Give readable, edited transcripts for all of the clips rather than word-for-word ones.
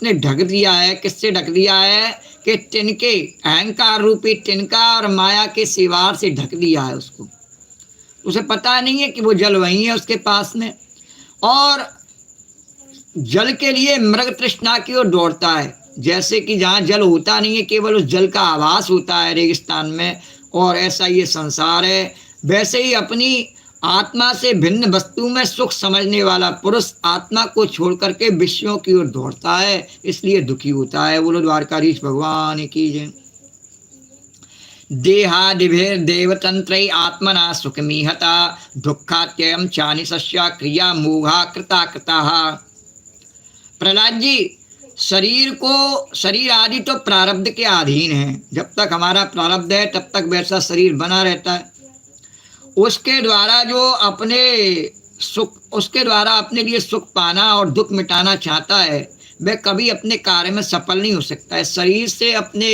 उसने ढक दिया है। किससे ढक दिया है कि तिनके, अहंकार रूपी तिनका और माया के सिवार से ढक दिया है उसको। उसे पता नहीं है कि वो जल वही है उसके पास में, और जल के लिए मृग तृष्णा की ओर दौड़ता है। जैसे कि जहाँ जल होता नहीं है, केवल उस जल का आभास होता है रेगिस्तान में, और ऐसा ये संसार है। वैसे ही अपनी आत्मा से भिन्न वस्तु में सुख समझने वाला पुरुष आत्मा को छोड़ करके विषयों की ओर दौड़ता है, इसलिए दुखी होता है। बोलो द्वारकाधीश भगवान की जय। देहादिभिर्देवतंत्रै आत्मना सुखमीहता दुःखात्ययं चानिशस्य क्रिया मोहा कृता कृता। प्रहलाद जी, शरीर आदि तो प्रारब्ध के अधीन है। जब तक हमारा प्रारब्ध है तब तक वैसा शरीर बना रहता है। उसके द्वारा जो उसके द्वारा अपने लिए सुख पाना और दुख मिटाना चाहता है, वह कभी अपने कार्य में सफल नहीं हो सकता है। शरीर से अपने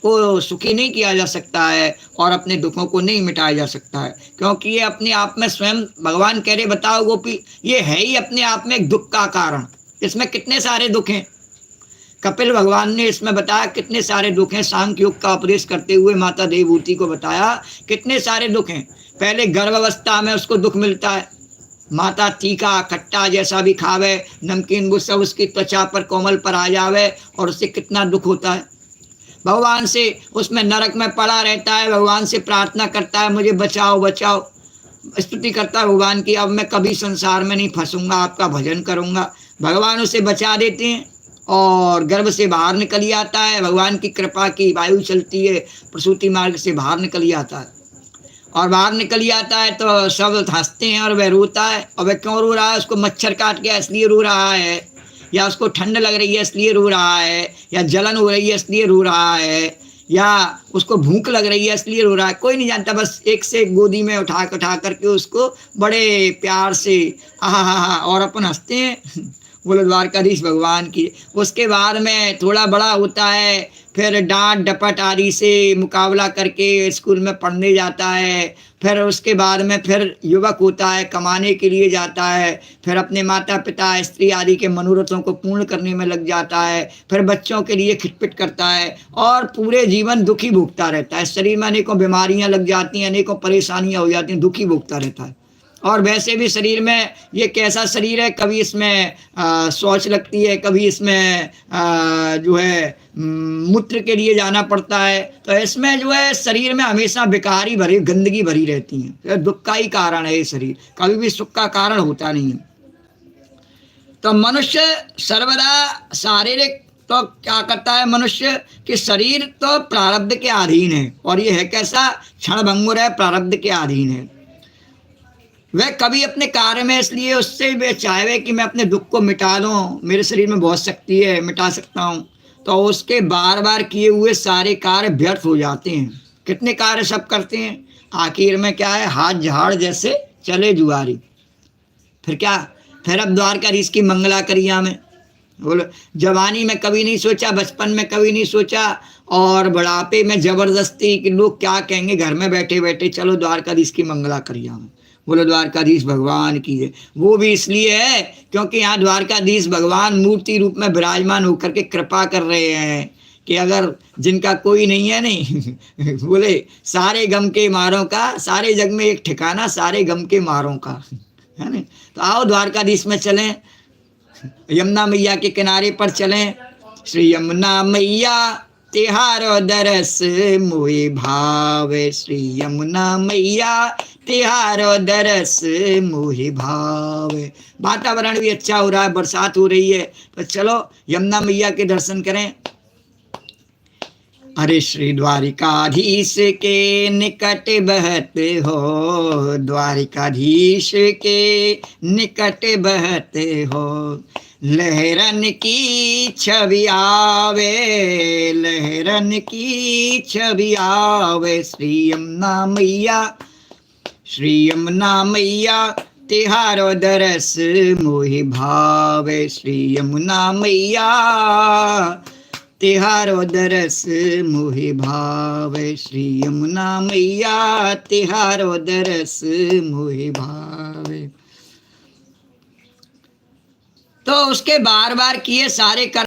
को सुखी नहीं किया जा सकता है और अपने दुखों को नहीं मिटाया जा सकता है, क्योंकि ये अपने आप में स्वयं, भगवान कह रहे बताओ गोपी, ये है ही अपने आप में एक दुख का कारण। इसमें कितने सारे दुख हैं, कपिल भगवान ने इसमें बताया कितने सारे दुख हैं। सांख्य योग का उपदेश करते हुए माता देवभूति को बताया कितने सारे दुख हैं। पहले गर्भावस्था में उसको दुख मिलता है, माता तीखा खट्टा जैसा भी खावे, नमकीन वो सब उसकी त्वचा पर कोमल पर आ जावे और उससे कितना दुख होता है। भगवान से उसमें नरक में पड़ा रहता है, भगवान से प्रार्थना करता है मुझे बचाओ बचाओ, स्तुति करता है भगवान की, अब मैं कभी संसार में नहीं फंसूंगा, आपका भजन करूंगा। भगवान उसे बचा देते हैं और गर्भ से बाहर निकल आता है। भगवान की कृपा की वायु चलती है, प्रसूति मार्ग से बाहर निकल आता है, और बाहर निकल आता है तो सब हंसते हैं और वह रोता है। और वह क्यों रो रहा है, उसको मच्छर काट गया इसलिए रो रहा है, या उसको ठंड लग रही है इसलिए रो रहा है, या जलन हो रही है इसलिए रो रहा है, या उसको भूख लग रही है इसलिए रो रहा है, कोई नहीं जानता। बस एक से एक गोदी में उठा करके उसको बड़े प्यार से आहा और अपन हंसते हैं। बोलो द्वारकाधीश भगवान की। उसके बाद में थोड़ा बड़ा होता है, फिर डांट डपट आदि से मुकाबला करके स्कूल में पढ़ने जाता है। फिर उसके बाद में फिर युवक होता है, कमाने के लिए जाता है, फिर अपने माता पिता स्त्री आदि के मनोरथों को पूर्ण करने में लग जाता है, फिर बच्चों के लिए खिटपिट करता है और पूरे जीवन दुखी भोगता रहता है। शरीर में अनेकों बीमारियां लग जाती हैं, अनेकों परेशानियां हो जाती हैं, दुखी भोगता रहता है। और वैसे भी शरीर में ये कैसा शरीर है, कभी इसमें शौच लगती है, कभी इसमें जो है मूत्र के लिए जाना पड़ता है। तो इसमें जो है शरीर में हमेशा विकारी भरी गंदगी भरी रहती है। तो दुख का ही कारण है ये शरीर, कभी भी सुख का कारण होता नहीं है। तो मनुष्य सर्वदा शारीरिक तो क्या करता है मनुष्य कि शरीर तो प्रारब्ध के अधीन है, और ये है कैसा, क्षणभंगुर है, प्रारब्ध के अधीन है। वह कभी अपने कार्य में इसलिए उससे वे चाहे कि मैं अपने दुख को मिटा लूँ, मेरे शरीर में बहुत शक्ति है, मिटा सकता हूँ, तो उसके बार बार किए हुए सारे कार्य व्यर्थ हो जाते हैं। कितने कार्य सब करते हैं, आखिर में क्या है, हाथ झाड़ जैसे चले जुआरी। फिर क्या, फिर अब द्वारकाधीश की मंगला करिया में। बोलो, जवानी में कभी नहीं सोचा, बचपन में कभी नहीं सोचा, और बुढ़ापे में जबरदस्ती कि लोग क्या कहेंगे, घर में बैठे बैठे चलो द्वारकाधीश की मंगला करिया में। बोलो द्वारकाधीश भगवान की है। वो भी इसलिए है क्योंकि यहाँ द्वारकाधीश भगवान मूर्ति रूप में विराजमान होकर के कृपा कर रहे हैं कि अगर जिनका कोई नहीं है नहीं बोले सारे गम के मारों का, सारे जग में एक ठिकाना सारे गम के मारों का, है ना। तो आओ द्वारकाधीश में चलें, यमुना मैया के किनारे पर चलें। श्री यमुना मैया तिहारो दरस मोहि भावे, श्री यमुना मैया तिहारो दरस मोहि भावे। वातावरण भी अच्छा हो रहा है, बरसात हो रही है, तो चलो यमुना मैया के दर्शन करें। अरे श्री द्वारिकाधीश के निकट बहते हो, द्वारिकाधीश के निकट बहते हो, लहरन की छवि आवे, लहरन की छवि आवे, श्री यमुना मैया, श्री यमुना मैया तिहारो दरस मोहि भावे, श्री यमुना मैया तिहारो दरस मोहि भावे, श्री यमुना मैया तिहारो दरस मोहि भावे। तो उसके बार बार किए सारे कर्म